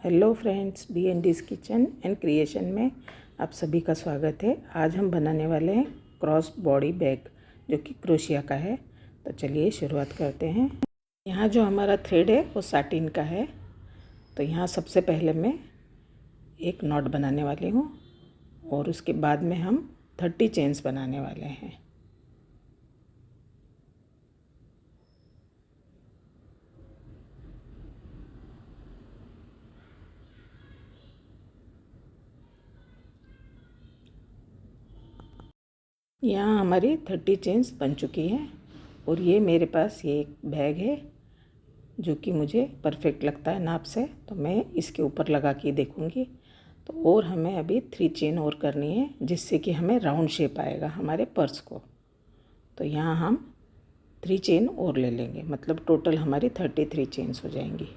Hello friends, D&D's kitchen and creation में आप सभी का स्वागत है। आज हम बनाने वाले हैं क्रॉस बॉडी बैग जो कि क्रोशिया का है। तो चलिए शुरुआत करते हैं। यहाँ जो हमारा थ्रेड है वो साटिन का है। तो यहाँ सबसे पहले मैं एक नॉट बनाने वाली हूँ और उसके बाद में हम 30 चेन्स बनाने वाले हैं। यहाँ हमारी 30 चेन्स बन चुकी हैं और ये मेरे पास ये एक बैग है जो कि मुझे परफेक्ट लगता है नाप से, तो मैं इसके ऊपर लगा के देखूँगी। तो और हमें अभी 3 चेन और करनी है जिससे कि हमें राउंड शेप आएगा हमारे पर्स को। तो यहाँ हम 3 चेन और ले लेंगे, मतलब टोटल हमारी 33 चेन्स हो जाएंगी।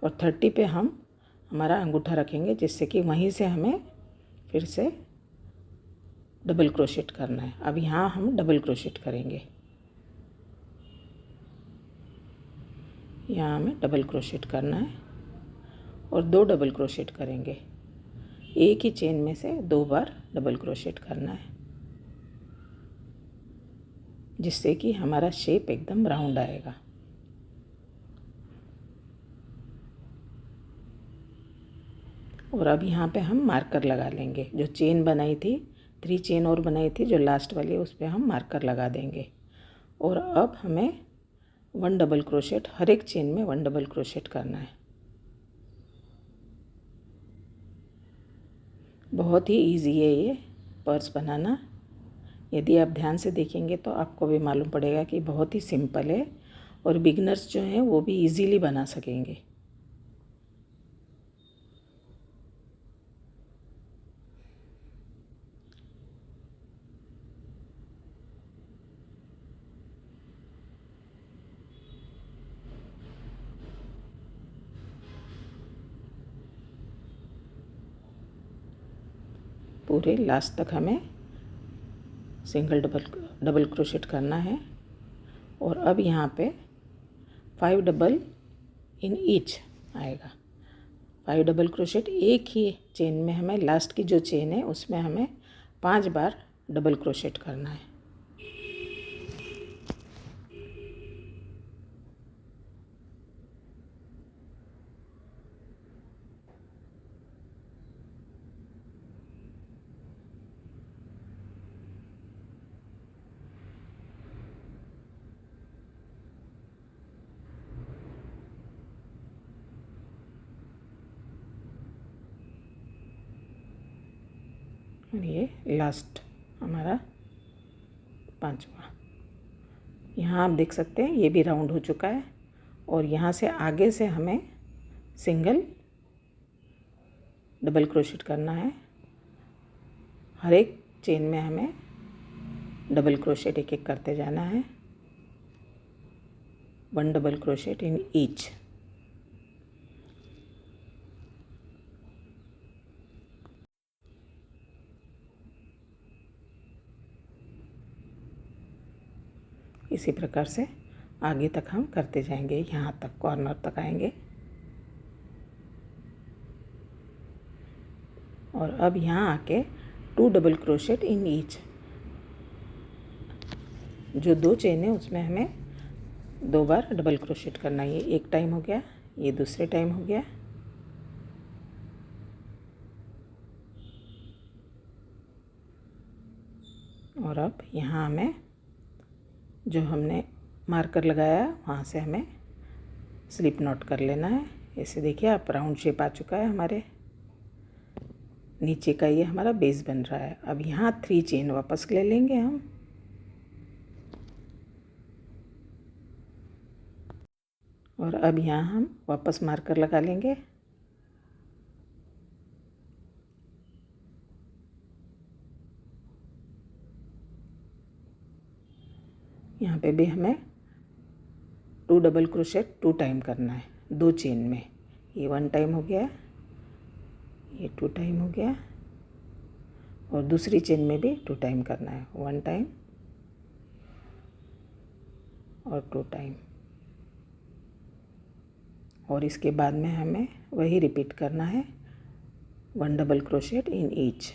और 30 पे हम हमारा अंगूठा रखेंगे जिससे कि वहीं से हमें फिर से डबल क्रोशेट करना है। अब यहाँ हम डबल क्रोशेट करेंगे। यहाँ हमें डबल क्रोशेट करना है और 2 डबल क्रोशेट करेंगे। एक ही चेन में से 2 बार डबल क्रोशेट करना है जिससे कि हमारा शेप एकदम राउंड आएगा। और अब यहाँ पे हम मार्कर लगा लेंगे। जो चेन बनाई थी, 3 चेन और बनाई थी जो लास्ट वाली, उस पर हम मार्कर लगा देंगे। और अब हमें 1 डबल क्रोशेट, हर एक चेन में 1 डबल क्रोशेट करना है। बहुत ही इजी है ये पर्स बनाना। यदि आप ध्यान से देखेंगे तो आपको भी मालूम पड़ेगा कि बहुत ही सिंपल है और बिगनर्स जो हैं वो भी इजीली बना सकेंगे। पूरे लास्ट तक हमें सिंगल डबल क्रोशेट करना है। और अब यहाँ पे 5 डबल इन ईच आएगा। 5 डबल क्रोशेट एक ही चेन में हमें, लास्ट की जो चेन है उसमें हमें 5 बार डबल क्रोशेट करना है। और ये लास्ट हमारा 5वां। यहाँ आप देख सकते हैं ये भी राउंड हो चुका है। और यहाँ से आगे से हमें सिंगल डबल क्रोशेट करना है। हर एक चेन में हमें डबल क्रोशेट एक एक करते जाना है। 1 डबल क्रोशेट इन ईच। इसी प्रकार से आगे तक हम करते जाएंगे, यहाँ तक कॉर्नर तक आएंगे। और अब यहाँ आके 2 डबल क्रोशेट इन ईच। जो 2 चेन है उसमें हमें 2 बार डबल क्रोशेट करना है। ये एक टाइम हो गया, ये दूसरे टाइम हो गया। और अब यहाँ हमें जो हमने मार्कर लगाया वहाँ से हमें स्लिप नॉट कर लेना है। ऐसे देखिए आप, राउंड शेप आ चुका है हमारे नीचे का, ये हमारा बेस बन रहा है। अब यहाँ 3 चेन वापस ले लेंगे हम। और अब यहाँ हम वापस मार्कर लगा लेंगे। यहाँ पे भी हमें 2 डबल क्रोशेट 2 टाइम करना है, 2 चेन में। ये 1 टाइम हो गया, ये 2 टाइम हो गया। और दूसरी चेन में भी 2 टाइम करना है, 1 टाइम और 2 टाइम। और इसके बाद में हमें वही रिपीट करना है, 1 डबल क्रोशेट इन ईच।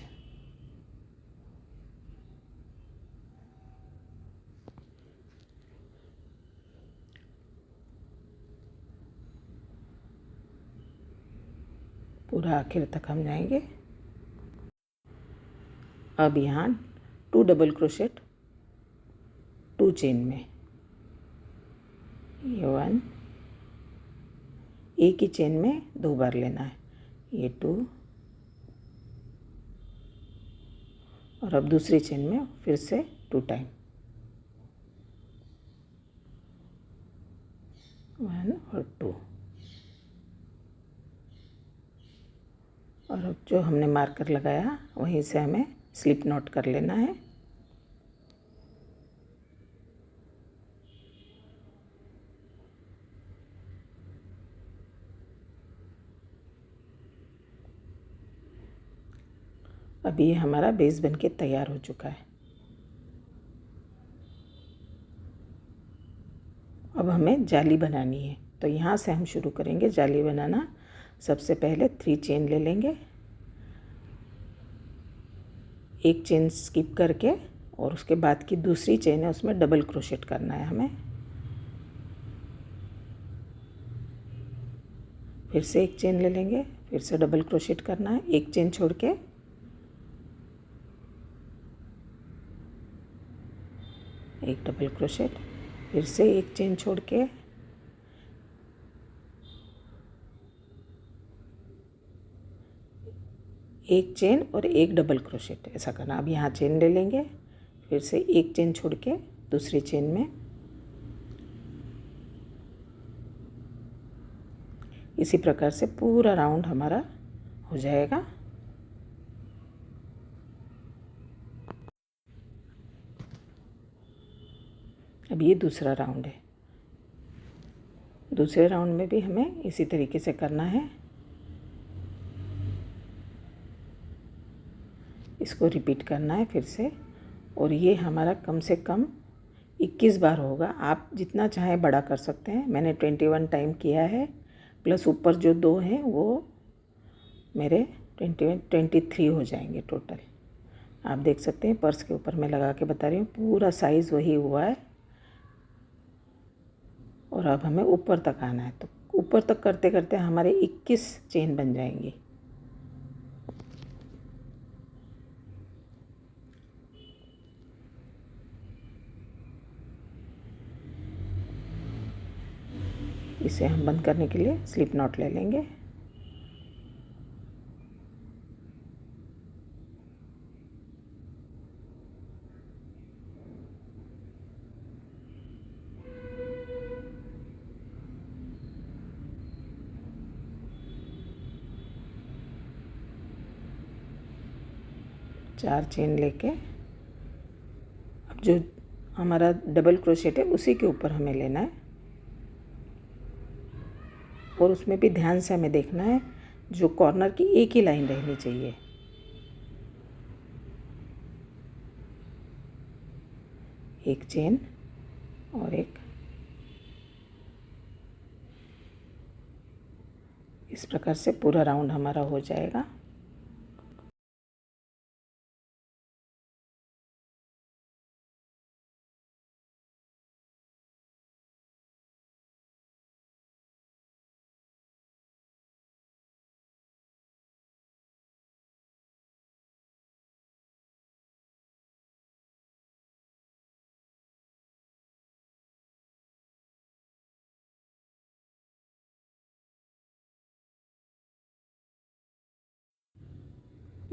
पूरा आखिर तक हम जाएंगे। अब यहाँ 2 डबल क्रोशेट 2 चेन में, ये 1, एक ही चेन में 2 बार लेना है, ये 2, और अब दूसरी चेन में फिर से 2 टाइम, 1 और 2। और अब जो हमने मार्कर लगाया वहीं से हमें स्लिप नॉट कर लेना है। अब ये हमारा बेस बनके तैयार हो चुका है। अब हमें जाली बनानी है, तो यहाँ से हम शुरू करेंगे जाली बनाना। सबसे पहले 3 चेन ले लेंगे, एक चेन स्किप करके, और उसके बाद की दूसरी चेन है उसमें डबल क्रोशेट करना है हमें। फिर से एक चेन ले लेंगे, फिर से डबल क्रोशेट करना है, एक चेन छोड़ के, एक डबल क्रोशेट, फिर से एक चेन छोड़ के, एक चेन और एक डबल क्रोशेट, ऐसा करना। अब यहाँ चेन ले लेंगे, फिर से एक चेन छोड़ के दूसरी चेन में, इसी प्रकार से पूरा राउंड हमारा हो जाएगा। अब ये दूसरा राउंड है, दूसरे राउंड में भी हमें इसी तरीके से करना है। इसको रिपीट करना है फिर से, और ये हमारा कम से कम 21 बार होगा। आप जितना चाहें बड़ा कर सकते हैं। मैंने 21 टाइम किया है, प्लस ऊपर जो 2 हैं वो मेरे 23 हो जाएंगे टोटल। आप देख सकते हैं, पर्स के ऊपर मैं लगा के बता रही हूँ, पूरा साइज़ वही हुआ है। और अब हमें ऊपर तक आना है, तो ऊपर तक करते करते हमारे 21 चेन बन जाएंगी। इसे हम बंद करने के लिए स्लिप नॉट ले लेंगे। चार चेन लेके, अब जो हमारा डबल क्रोशेट है उसी के ऊपर हमें लेना है, और उसमें भी ध्यान से हमें देखना है जो कॉर्नर की एक ही लाइन रहनी चाहिए। एक चेन और एक, इस प्रकार से पूरा राउंड हमारा हो जाएगा।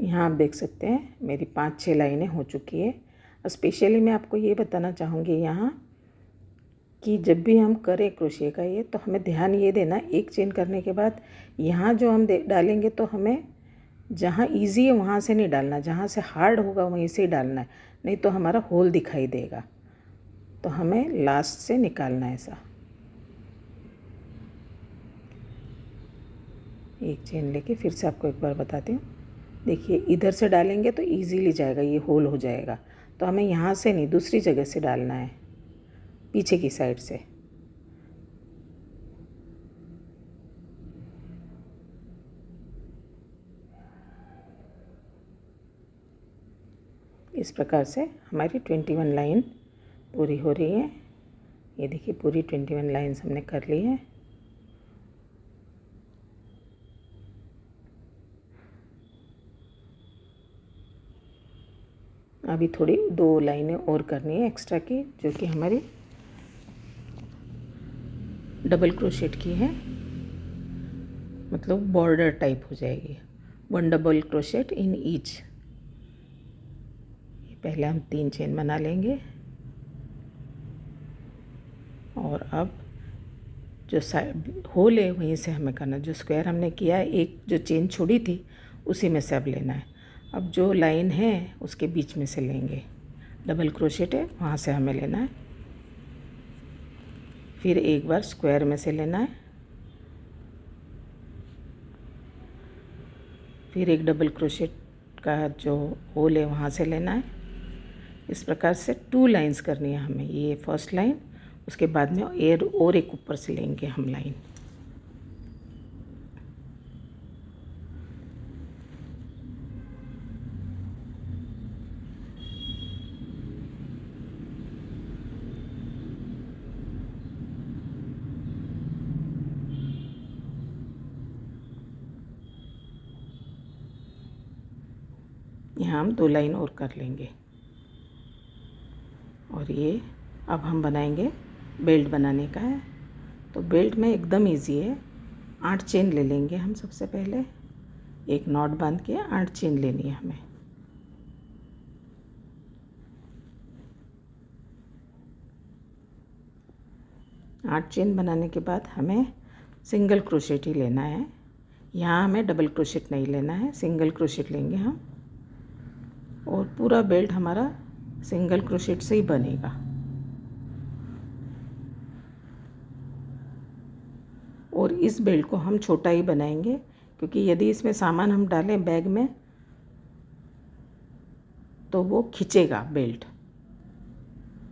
यहाँ आप देख सकते हैं मेरी 5-6 लाइनें हो चुकी है। स्पेशली मैं आपको ये बताना चाहूँगी यहाँ कि जब भी हम करें क्रोशिया का ये, तो हमें ध्यान ये देना, एक चेन करने के बाद यहाँ जो हम डालेंगे तो हमें जहाँ इजी है वहाँ से नहीं डालना, जहाँ से हार्ड होगा वहीं से ही डालना है, नहीं तो हमारा होल दिखाई देगा। तो हमें लास्ट से निकालना है ऐसा। एक चेन लेके फिर से आपको एक बार बताती हूँ। देखिए इधर से डालेंगे तो इजीली जाएगा, ये होल हो जाएगा। तो हमें यहाँ से नहीं, दूसरी जगह से डालना है, पीछे की साइड से। इस प्रकार से हमारी 21 लाइन पूरी हो रही है। ये देखिए पूरी 21 लाइन्स हमने कर ली है। अभी थोड़ी 2 लाइनें और करनी है एक्स्ट्रा की, जो कि हमारी डबल क्रोशेट की है, मतलब बॉर्डर टाइप हो जाएगी। 1 डबल क्रोशेट इन ईच। पहले हम 3 चेन बना लेंगे और अब जो साइड होल है वहीं से हमें करना, जो स्क्वायर हमने किया है, एक जो चेन छोड़ी थी उसी में से अब लेना है। अब जो लाइन है उसके बीच में से लेंगे, डबल क्रोशेट है वहाँ से हमें लेना है। फिर एक बार स्क्वायर में से लेना है, फिर एक डबल क्रोशेट का जो होल है वहाँ से लेना है। इस प्रकार से 2 लाइंस करनी है हमें। ये फर्स्ट लाइन, उसके बाद में और एक ऊपर से लेंगे हम लाइन। यहाँ हम 2 लाइन और कर लेंगे। और ये अब हम बनाएंगे, बेल्ट बनाने का है। तो बेल्ट में एकदम इजी है। 8 चेन ले लेंगे हम। सबसे पहले एक नॉट बांध के 8 चेन लेनी है हमें। आठ चेन बनाने के बाद हमें सिंगल क्रोशेट ही लेना है। यहाँ हमें डबल क्रोशेट नहीं लेना है, सिंगल क्रोशेट लेंगे हम। और पूरा बेल्ट हमारा सिंगल क्रोशेट से ही बनेगा। और इस बेल्ट को हम छोटा ही बनाएंगे, क्योंकि यदि इसमें सामान हम डालें बैग में तो वो खींचेगा बेल्ट,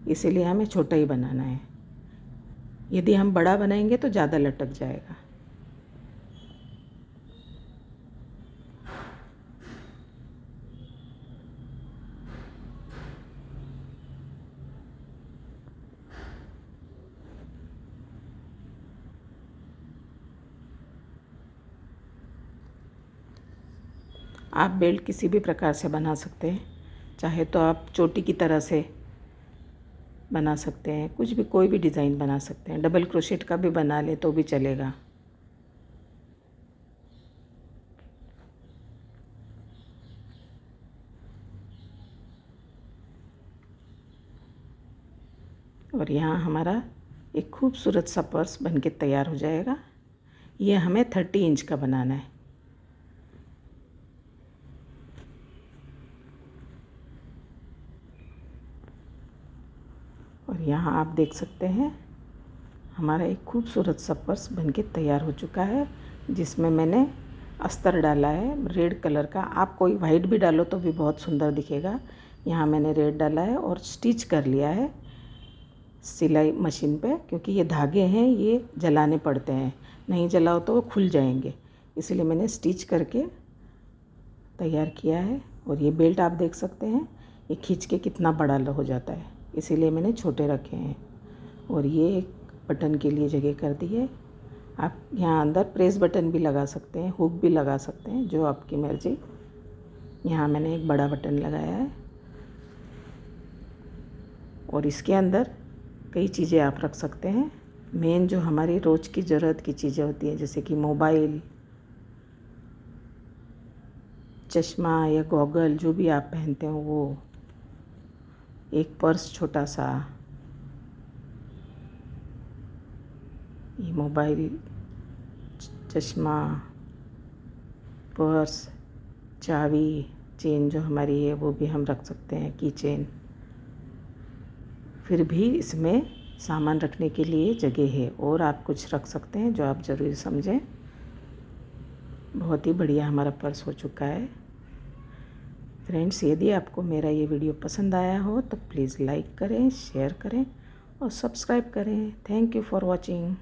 इसीलिए हमें छोटा ही बनाना है। यदि हम बड़ा बनाएंगे तो ज़्यादा लटक जाएगा। आप बेल्ट किसी भी प्रकार से बना सकते हैं, चाहे तो आप चोटी की तरह से बना सकते हैं, कुछ भी कोई भी डिज़ाइन बना सकते हैं। डबल क्रोशेट का भी बना ले तो भी चलेगा। और यहाँ हमारा एक खूबसूरत सा पर्स बनके तैयार हो जाएगा। ये हमें 30 इंच का बनाना है। और यहाँ आप देख सकते हैं हमारा एक खूबसूरत सा पर्स बनके तैयार हो चुका है, जिसमें मैंने अस्तर डाला है रेड कलर का। आप कोई वाइट भी डालो तो भी बहुत सुंदर दिखेगा। यहाँ मैंने रेड डाला है और स्टिच कर लिया है सिलाई मशीन पे, क्योंकि ये धागे हैं ये जलाने पड़ते हैं, नहीं जलाओ तो वो खुल जाएंगे, इसलिए मैंने स्टिच करके तैयार किया है। और ये बेल्ट आप देख सकते हैं ये खींच के कितना बड़ा हो जाता है, इसीलिए मैंने छोटे रखे हैं। और ये एक बटन के लिए जगह कर दी है। आप यहाँ अंदर प्रेस बटन भी लगा सकते हैं, हुक भी लगा सकते हैं, जो आपकी मर्ज़ी। यहाँ मैंने एक बड़ा बटन लगाया है। और इसके अंदर कई चीज़ें आप रख सकते हैं। मेन जो हमारी रोज़ की ज़रूरत की चीज़ें होती हैं, जैसे कि मोबाइल, चश्मा या गॉगल, जो भी आप पहनते हो वो, एक पर्स छोटा सा, ये मोबाइल, चश्मा, पर्स, चाबी, चेन जो हमारी है वो भी हम रख सकते हैं, की चेन। फिर भी इसमें सामान रखने के लिए जगह है, और आप कुछ रख सकते हैं जो आप ज़रूरी समझें। बहुत ही बढ़िया हमारा पर्स हो चुका है। फ्रेंड्स, यदि आपको मेरा ये वीडियो पसंद आया हो तो प्लीज़ लाइक करें, शेयर करें और सब्सक्राइब करें। Thank you for watching.